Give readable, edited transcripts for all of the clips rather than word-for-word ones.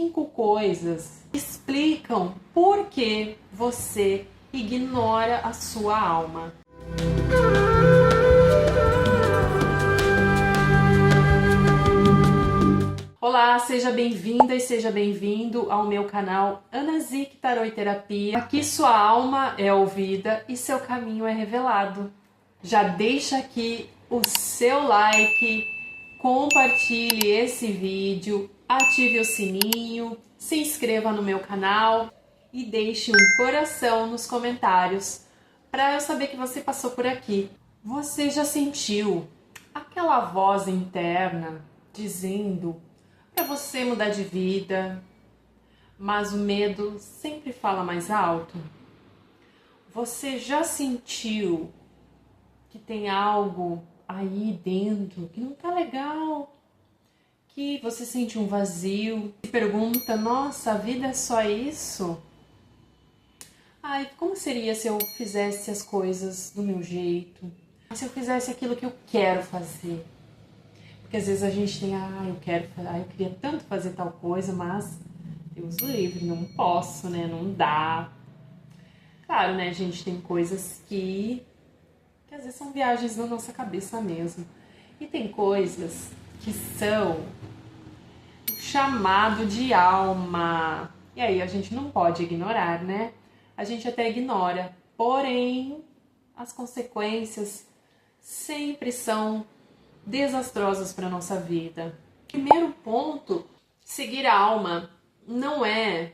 5 coisas que explicam por que você ignora a sua alma. Olá, seja bem-vinda e seja bem-vindo ao meu canal Ana Zic Tarô e Terapia. Aqui sua alma é ouvida e seu caminho é revelado. Já deixa aqui o seu like, compartilhe esse vídeo, ative o sininho, se inscreva no meu canal e deixe um coração nos comentários para eu saber que você passou por aqui. Você já sentiu aquela voz interna dizendo para você mudar de vida, mas o medo sempre fala mais alto? Você já sentiu que tem algo aí dentro que não tá legal, que você sente um vazio, se pergunta, nossa, a vida é só isso? Ai, como seria se eu fizesse as coisas do meu jeito? Se eu fizesse aquilo que eu quero fazer? Porque às vezes a gente tem, eu queria tanto fazer tal coisa, mas Deus o livre, não posso, né? Não dá. Claro, né, gente, tem coisas que às vezes são viagens na nossa cabeça mesmo. E tem coisas que são chamado de alma. E aí a gente não pode ignorar, né? A gente até ignora, porém as consequências sempre são desastrosas para a nossa vida. Primeiro ponto, seguir a alma não é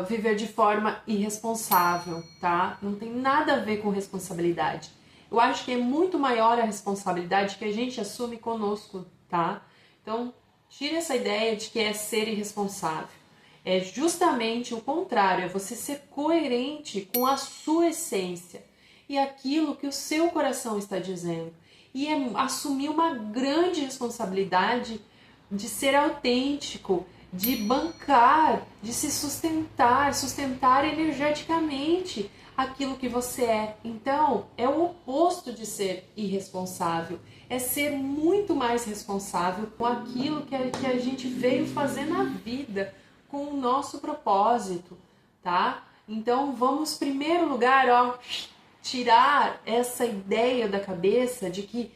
viver de forma irresponsável, tá? Não tem nada a ver com responsabilidade. Eu acho que é muito maior a responsabilidade que a gente assume conosco, tá? Então, tire essa ideia de que é ser irresponsável. É justamente o contrário, é você ser coerente com a sua essência e aquilo que o seu coração está dizendo. E é assumir uma grande responsabilidade de ser autêntico, de bancar, de se sustentar energeticamente aquilo que você é. Então, é o oposto de ser irresponsável, é ser muito mais responsável com aquilo que a gente veio fazer na vida, com o nosso propósito, tá? Então, vamos, em primeiro lugar, tirar essa ideia da cabeça de que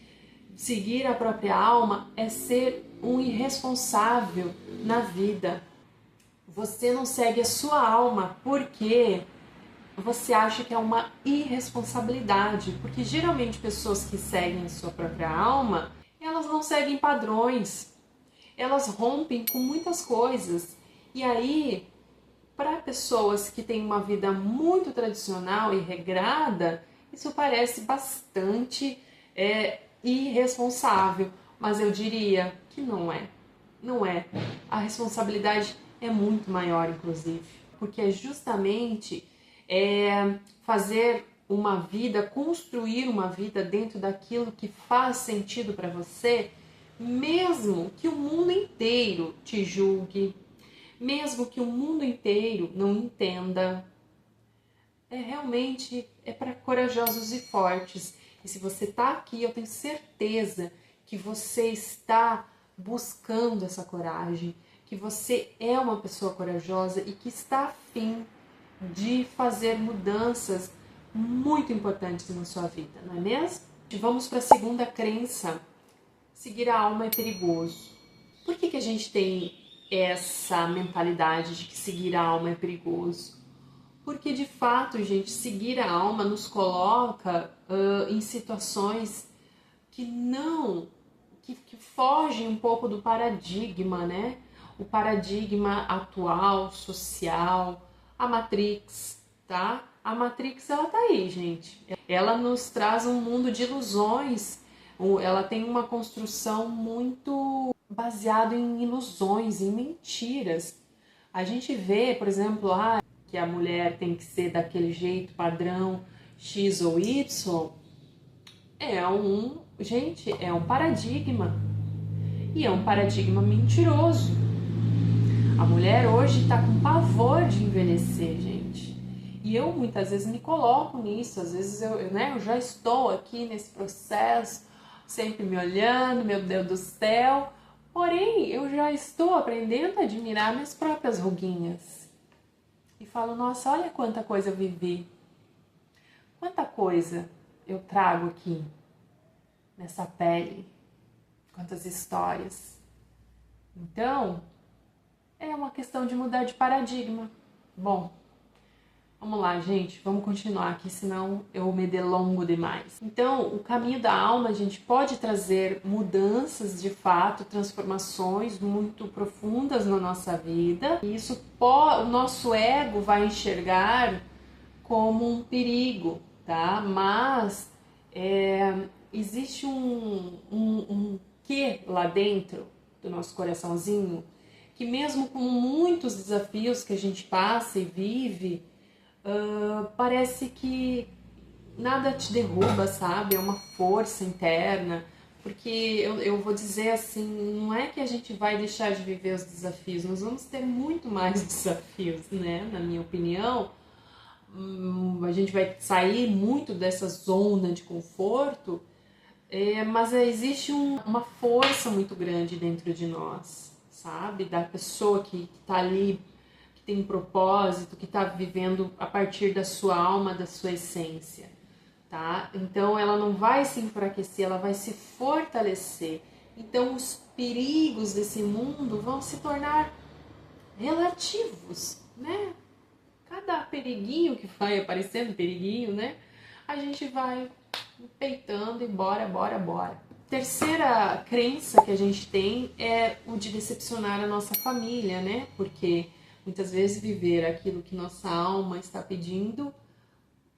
seguir a própria alma é ser um irresponsável na vida. Você não segue a sua alma porque você acha que é uma irresponsabilidade, porque geralmente pessoas que seguem a sua própria alma, elas não seguem padrões, elas rompem com muitas coisas. E aí, para pessoas que têm uma vida muito tradicional e regrada, isso parece bastante irresponsável, mas eu diria que não é. Não é. A responsabilidade é muito maior, inclusive, porque é justamente fazer uma vida, construir uma vida dentro daquilo que faz sentido para você, mesmo que o mundo inteiro te julgue, mesmo que o mundo inteiro não entenda. Realmente é para corajosos e fortes. E se você está aqui, eu tenho certeza que você está buscando essa coragem, que você é uma pessoa corajosa e que está a fim de fazer mudanças muito importantes na sua vida, não é mesmo? Vamos para a segunda crença. Seguir a alma é perigoso. Por que a gente tem essa mentalidade de que seguir a alma é perigoso? Porque de fato, gente, seguir a alma nos coloca em situações que fogem um pouco do paradigma, né? O paradigma atual, social, a Matrix, tá? A Matrix, ela tá aí, gente. Ela nos traz um mundo de ilusões, ela tem uma construção muito baseada em ilusões, em mentiras. A gente vê, por exemplo, que a mulher tem que ser daquele jeito, padrão X ou Y, é um paradigma. E é um paradigma mentiroso. A mulher hoje está com pavor de envelhecer, gente. E eu muitas vezes me coloco nisso, às vezes eu já estou aqui nesse processo, sempre me olhando, meu Deus do céu, Porém, eu já estou aprendendo a admirar minhas próprias ruguinhas. E falo, nossa, olha quanta coisa eu vivi. Quanta coisa eu trago aqui, nessa pele. Quantas histórias. Então, é uma questão de mudar de paradigma. Bom, vamos lá, gente, vamos continuar aqui, senão eu me delongo demais. Então, o caminho da alma, a gente pode trazer mudanças de fato, transformações muito profundas na nossa vida. E isso o nosso ego vai enxergar como um perigo, tá? Mas existe um quê lá dentro do nosso coraçãozinho que mesmo com muitos desafios que a gente passa e vive, parece que nada te derruba, sabe? É uma força interna, porque eu vou dizer assim, não é que a gente vai deixar de viver os desafios, nós vamos ter muito mais desafios, né? Na minha opinião, a gente vai sair muito dessa zona de conforto, mas existe uma força muito grande dentro de nós, sabe? Da pessoa que tá ali, tem um propósito, que está vivendo a partir da sua alma, da sua essência, tá? Então ela não vai se enfraquecer, ela vai se fortalecer. Então os perigos desse mundo vão se tornar relativos, né? Cada periguinho que vai aparecendo, periguinho, né? A gente vai peitando e bora. Terceira crença que a gente tem é o de decepcionar a nossa família, né? Porque muitas vezes viver aquilo que nossa alma está pedindo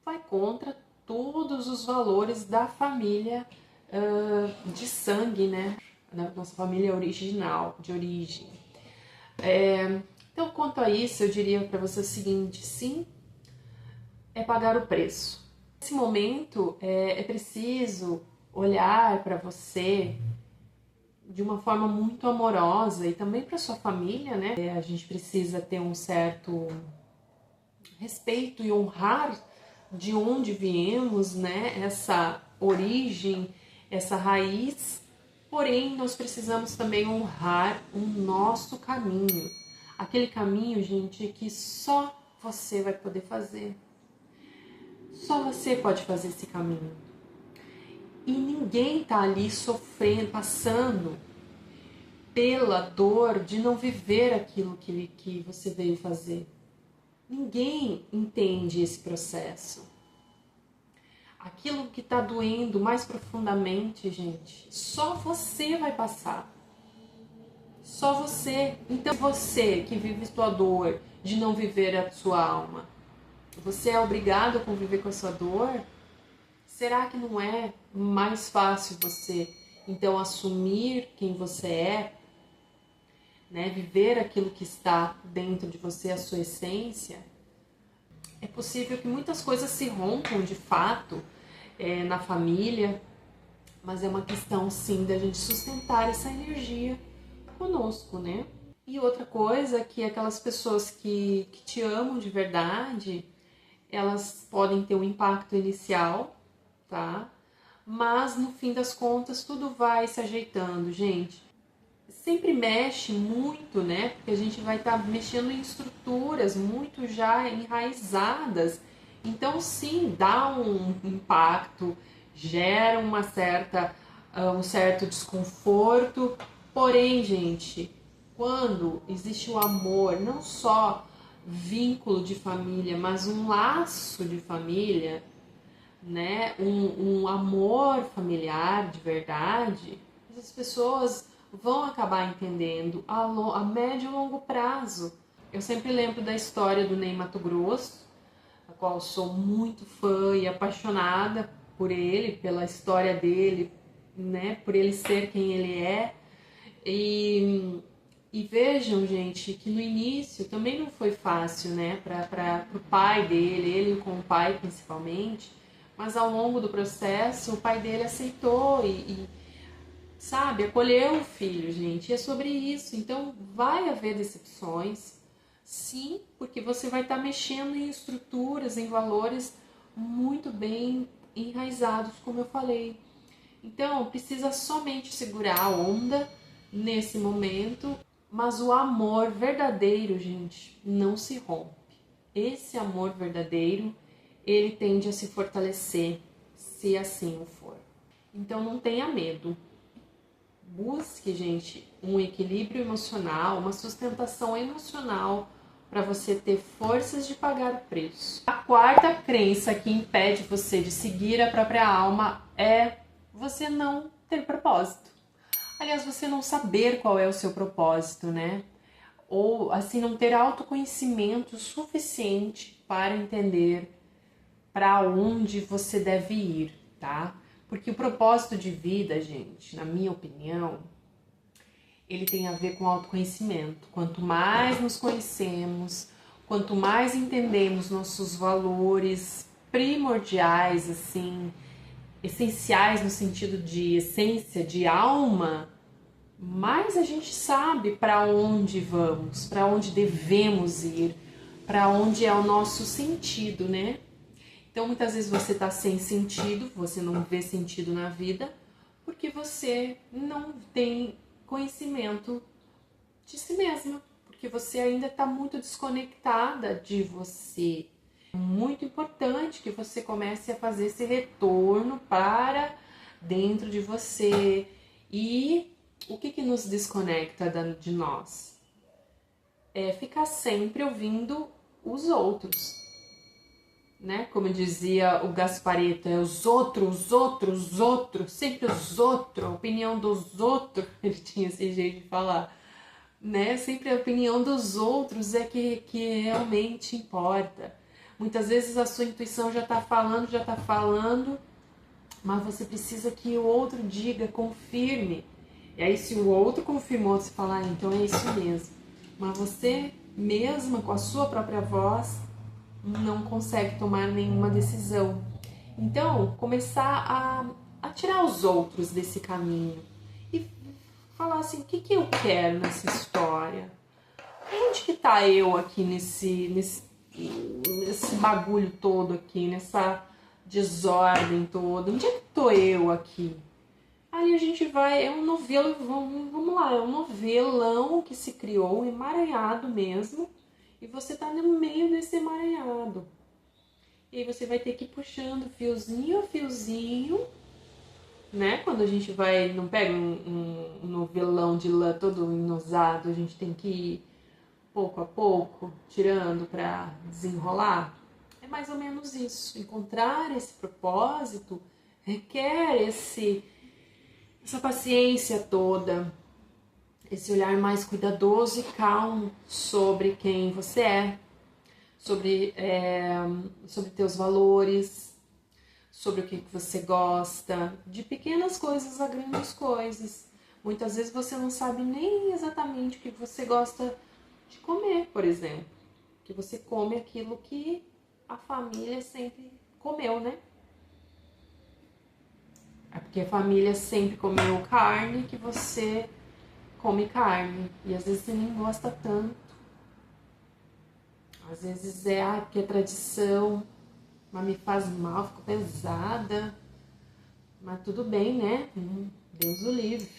vai contra todos os valores da família de sangue, né? Da nossa família original, de origem. Então, quanto a isso, eu diria para você o seguinte: sim, é pagar o preço. Nesse momento, é preciso olhar para você de uma forma muito amorosa e também para sua família, né? A gente precisa ter um certo respeito e honrar de onde viemos, né? Essa origem, essa raiz. Porém, nós precisamos também honrar o nosso caminho. Aquele caminho, gente, que só você vai poder fazer. Só você pode fazer esse caminho. E ninguém tá ali sofrendo, passando pela dor de não viver aquilo que você veio fazer. Ninguém entende esse processo. Aquilo que tá doendo mais profundamente, gente, só você vai passar. Só você. Então, você que vive sua dor de não viver a sua alma, você é obrigado a conviver com a sua dor? Será que não é mais fácil você, então, assumir quem você é, né? Viver aquilo que está dentro de você, a sua essência? É possível que muitas coisas se rompam de fato na família, mas é uma questão, sim, da gente sustentar essa energia conosco, né? E outra coisa é que aquelas pessoas que te amam de verdade, elas podem ter um impacto inicial, tá? Mas no fim das contas tudo vai se ajeitando, gente. Sempre mexe muito, né? Porque a gente vai estar mexendo em estruturas muito já enraizadas. Então sim, dá um impacto, gera um certo desconforto. Porém, gente, quando existe o amor, não só vínculo de família, mas um laço de família, né? Um amor familiar de verdade, essas pessoas vão acabar entendendo a médio e longo prazo. Eu sempre lembro da história do Ney Matogrosso, a qual sou muito fã e apaixonada por ele, pela história dele, né? Por ele ser quem ele é. E vejam, gente, que no início também não foi fácil, né, para o pai dele, ele com o pai principalmente, mas ao longo do processo o pai dele aceitou sabe, acolheu o filho, gente, e é sobre isso. Então vai haver decepções, sim, porque você vai estar mexendo em estruturas, em valores muito bem enraizados, como eu falei. Então precisa somente segurar a onda, nesse momento, mas o amor verdadeiro, gente, não se rompe. Esse amor verdadeiro, ele tende a se fortalecer, se assim o for. Então não tenha medo. Busque, gente, um equilíbrio emocional, uma sustentação emocional para você ter forças de pagar o preço. A quarta crença que impede você de seguir a própria alma é você não ter propósito. Aliás, você não saber qual é o seu propósito, né? Ou assim, não ter autoconhecimento suficiente para entender para onde você deve ir, tá? Porque o propósito de vida, gente, na minha opinião, ele tem a ver com autoconhecimento. Quanto mais nos conhecemos, quanto mais entendemos nossos valores primordiais, assim, essenciais no sentido de essência, de alma, mais a gente sabe para onde vamos, para onde devemos ir, para onde é o nosso sentido, né? Então, muitas vezes você está sem sentido, você não vê sentido na vida, porque você não tem conhecimento de si mesma, porque você ainda está muito desconectada de você. É muito importante que você comece a fazer esse retorno para dentro de você. E o que nos desconecta de nós? É ficar sempre ouvindo os outros. Né? Como dizia o Gasparetto, é os outros, sempre os outros, a opinião dos outros, ele tinha esse jeito de falar, né? Sempre a opinião dos outros é que realmente importa. Muitas vezes a sua intuição já tá falando, mas você precisa que o outro diga, confirme. E aí se o outro confirmou, você fala, então é isso mesmo. Mas você mesma, com a sua própria voz, não consegue tomar nenhuma decisão. Então, começar a tirar os outros desse caminho e falar assim, o que eu quero nessa história? Onde que tá eu aqui nesse bagulho todo aqui, nessa desordem toda? Onde é que tô eu aqui? Aí a gente vai, é um novelo, vamos lá, é um novelão que se criou, um emaranhado mesmo, e você tá no meio desse emaranhado. E aí você vai ter que ir puxando fiozinho a fiozinho, né? Quando a gente vai, não pega um novelão de lã todo enosado, a gente tem que ir pouco a pouco, tirando para desenrolar. É mais ou menos isso. Encontrar esse propósito requer essa paciência toda, esse olhar mais cuidadoso e calmo sobre quem você é, sobre teus valores, sobre o que você gosta, de pequenas coisas a grandes coisas. Muitas vezes você não sabe nem exatamente o que você gosta de comer, por exemplo. Que você come aquilo que a família sempre comeu, né? É porque a família sempre comeu carne que você come carne. E às vezes você nem gosta tanto. Às vezes porque é tradição, mas me faz mal, fico pesada. Mas tudo bem, né? Deus o livre.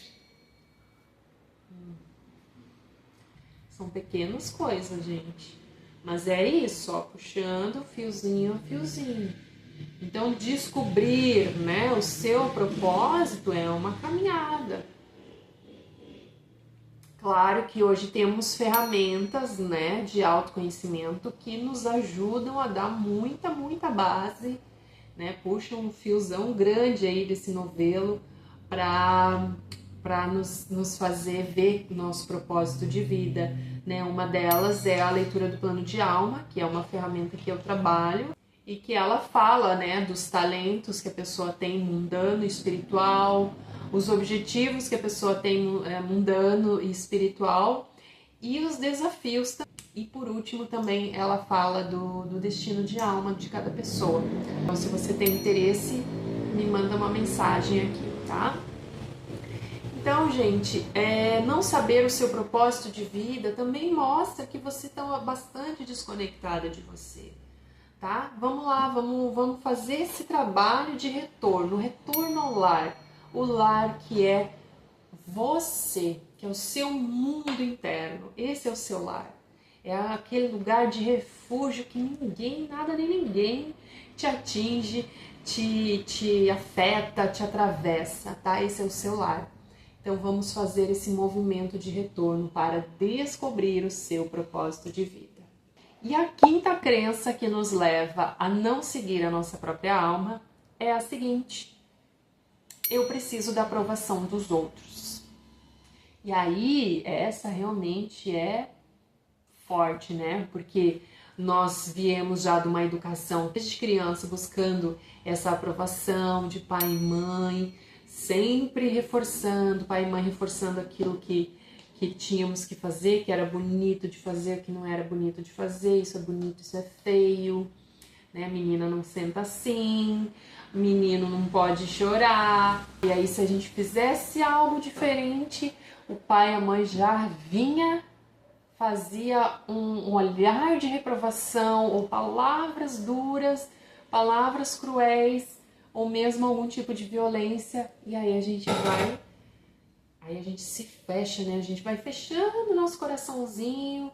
São pequenas coisas, gente. Mas é isso, ó, puxando fiozinho a fiozinho. Então, descobrir, né, o seu propósito é uma caminhada. Claro que hoje temos ferramentas, né, de autoconhecimento que nos ajudam a dar muita base, né, puxam um fiozão grande aí desse novelo para nos fazer ver nosso propósito de vida, né? Uma delas é a leitura do plano de alma, que é uma ferramenta que eu trabalho e que ela fala, né, dos talentos que a pessoa tem mundano e espiritual, os objetivos que a pessoa tem mundano e espiritual e os desafios. E por último também ela fala do destino de alma de cada pessoa. Então se você tem interesse, me manda uma mensagem aqui, tá? Então, gente, não saber o seu propósito de vida também mostra que você está bastante desconectada de você, tá? Vamos lá, vamos fazer esse trabalho de retorno ao lar. O lar que é você. que é o seu mundo interno. Esse é o seu lar. É aquele lugar de refúgio que ninguém, nada nem ninguém te atinge, te afeta, te atravessa, tá? Esse é o seu lar. Então vamos fazer esse movimento de retorno para descobrir o seu propósito de vida. E a quinta crença que nos leva a não seguir a nossa própria alma é a seguinte: eu preciso da aprovação dos outros. E aí, essa realmente é forte, né? Porque nós viemos já de uma educação desde criança buscando essa aprovação de pai e mãe, sempre reforçando, pai e mãe reforçando aquilo que tínhamos que fazer, que era bonito de fazer, que não era bonito de fazer, isso é bonito, isso é feio, né? Menina não senta assim, menino não pode chorar. E aí, se a gente fizesse algo diferente, o pai e a mãe já fazia um olhar de reprovação, ou palavras duras, palavras cruéis, ou mesmo algum tipo de violência, e aí a gente se fecha, né? A gente vai fechando o nosso coraçãozinho,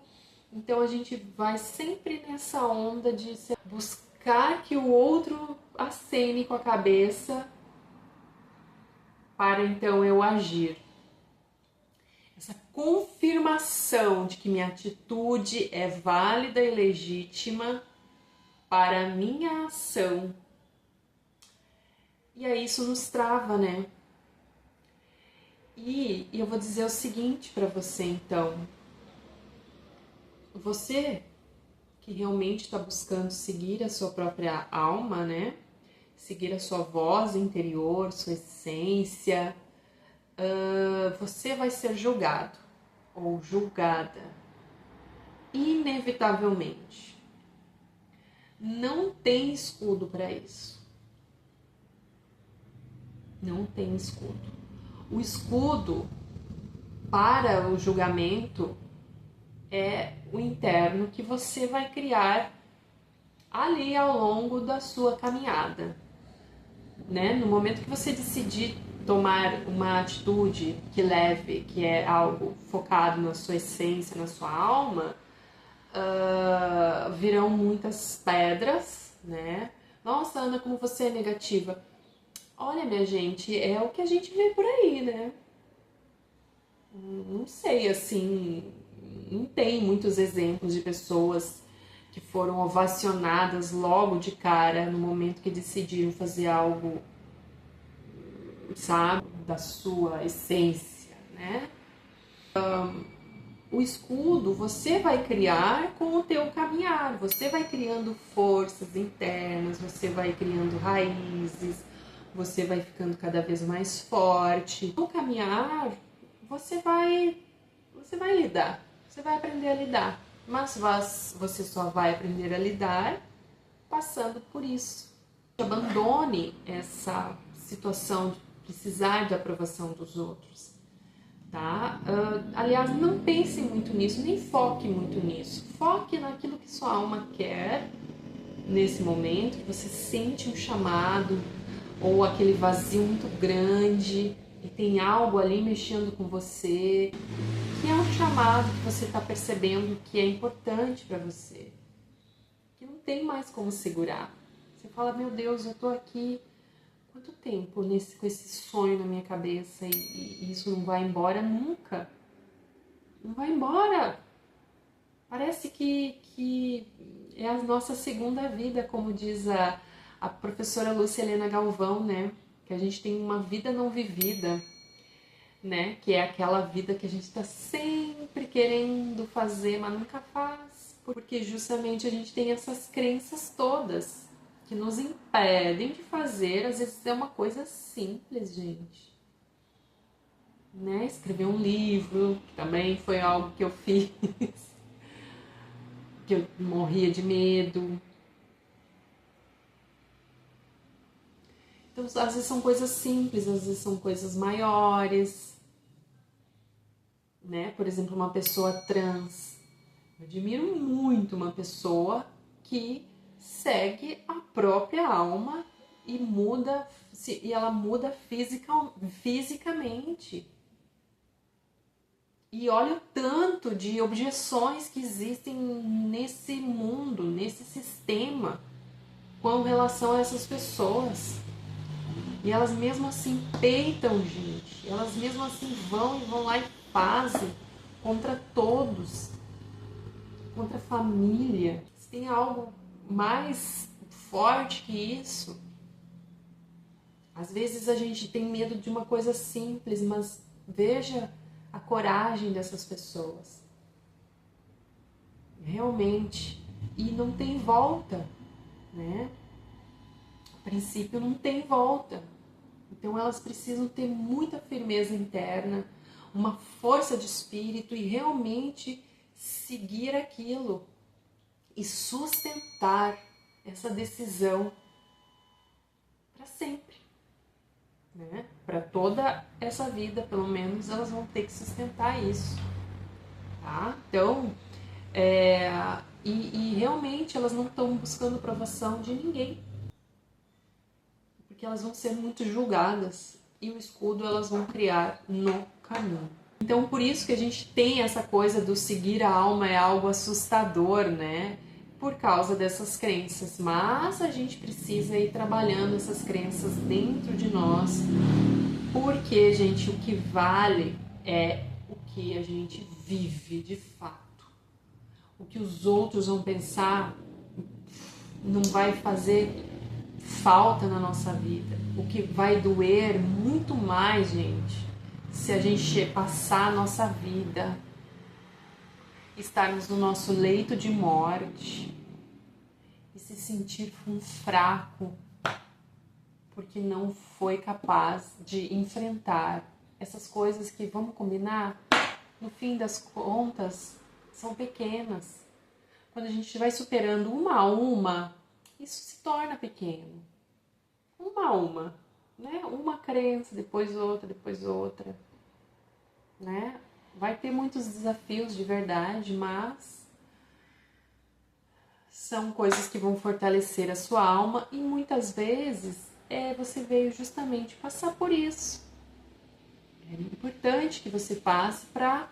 então a gente vai sempre nessa onda de buscar que o outro acene com a cabeça para então eu agir. Essa confirmação de que minha atitude é válida e legítima para a minha ação. E aí isso nos trava, né? E eu vou dizer o seguinte para você, então. Você que realmente está buscando seguir a sua própria alma, né? Seguir a sua voz interior, sua essência, você vai ser julgado ou julgada, inevitavelmente. Não tem escudo para isso. Não tem escudo. O escudo para o julgamento é o interno que você vai criar ali ao longo da sua caminhada, né? No momento que você decidir tomar uma atitude que é algo focado na sua essência, na sua alma, virão muitas pedras, né? Nossa, Ana, como você é negativa. Olha, minha gente, é o que a gente vê por aí, né? Não sei, assim, não tem muitos exemplos de pessoas que foram ovacionadas logo de cara no momento que decidiram fazer algo, sabe, da sua essência, né? O escudo você vai criar com o teu caminhar, você vai criando forças internas, você vai criando raízes, você vai ficando cada vez mais forte. No caminhar, você vai lidar, você vai aprender a lidar, mas você só vai aprender a lidar passando por isso. Abandone essa situação de precisar de aprovação dos outros, tá? Aliás, não pense muito nisso, nem foque muito nisso. Foque naquilo que sua alma quer nesse momento, que você sente um chamado ou aquele vazio muito grande e tem algo ali mexendo com você, que é um chamado que você está percebendo que é importante para você, que não tem mais como segurar. Você fala, meu Deus, eu tô aqui quanto tempo com esse sonho na minha cabeça e isso não vai embora nunca. Não vai embora. Parece que é a nossa segunda vida, como diz a professora Lúcia Helena Galvão, né? Que a gente tem uma vida não vivida, né? Que é aquela vida que a gente está sempre querendo fazer, mas nunca faz. Porque justamente a gente tem essas crenças todas que nos impedem de fazer, às vezes é uma coisa simples, gente. Né? Escrever um livro, que também foi algo que eu fiz, que eu morria de medo. Então, às vezes são coisas simples, às vezes são coisas maiores, né? Por exemplo, uma pessoa trans. Eu admiro muito uma pessoa que segue a própria alma e ela muda fisicamente. E olha o tanto de objeções que existem nesse mundo, nesse sistema, com relação a essas pessoas. E elas mesmo assim peitam, gente. Elas mesmo assim vão lá e fazem contra todos, contra a família. Se tem algo mais forte que isso, às vezes a gente tem medo de uma coisa simples, mas veja a coragem dessas pessoas. Realmente. E não tem volta, né? A princípio não tem volta. Então elas precisam ter muita firmeza interna, uma força de espírito e realmente seguir aquilo e sustentar essa decisão para sempre, né? Para toda essa vida, pelo menos, elas vão ter que sustentar isso, tá? Então, realmente elas não estão buscando aprovação de ninguém, porque elas vão ser muito julgadas e o escudo elas vão criar no caminho. Então, por isso que a gente tem essa coisa do seguir a alma é algo assustador, né? Por causa dessas crenças. Mas a gente precisa ir trabalhando essas crenças dentro de nós, porque, gente, o que vale é o que a gente vive de fato. O que os outros vão pensar não vai fazer falta na nossa vida. O que vai doer muito mais, gente, se a gente passar a nossa vida, estarmos no nosso leito de morte e se sentir um fraco porque não foi capaz de enfrentar essas coisas que, vamos combinar, no fim das contas, são pequenas. Quando a gente vai superando uma a uma, isso se torna pequeno. Uma a uma, né? Uma crença, depois outra, né? Vai ter muitos desafios de verdade, mas são coisas que vão fortalecer a sua alma e muitas vezes você veio justamente passar por isso. É importante que você passe para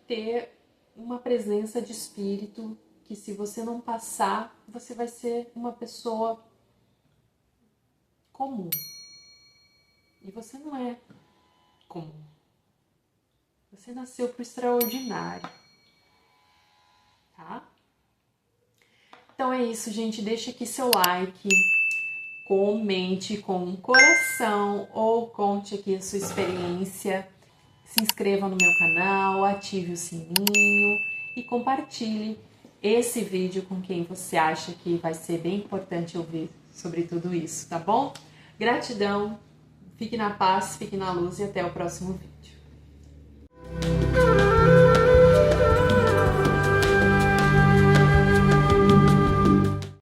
ter uma presença de espírito que, se você não passar, você vai ser uma pessoa comum. E você não é comum. Você nasceu pro extraordinário, tá? Então é isso, gente. Deixa aqui seu like, comente com um coração ou conte aqui a sua experiência. Se inscreva no meu canal, ative o sininho e compartilhe esse vídeo com quem você acha que vai ser bem importante ouvir sobre tudo isso, tá bom? Gratidão, fique na paz, fique na luz e até o próximo vídeo.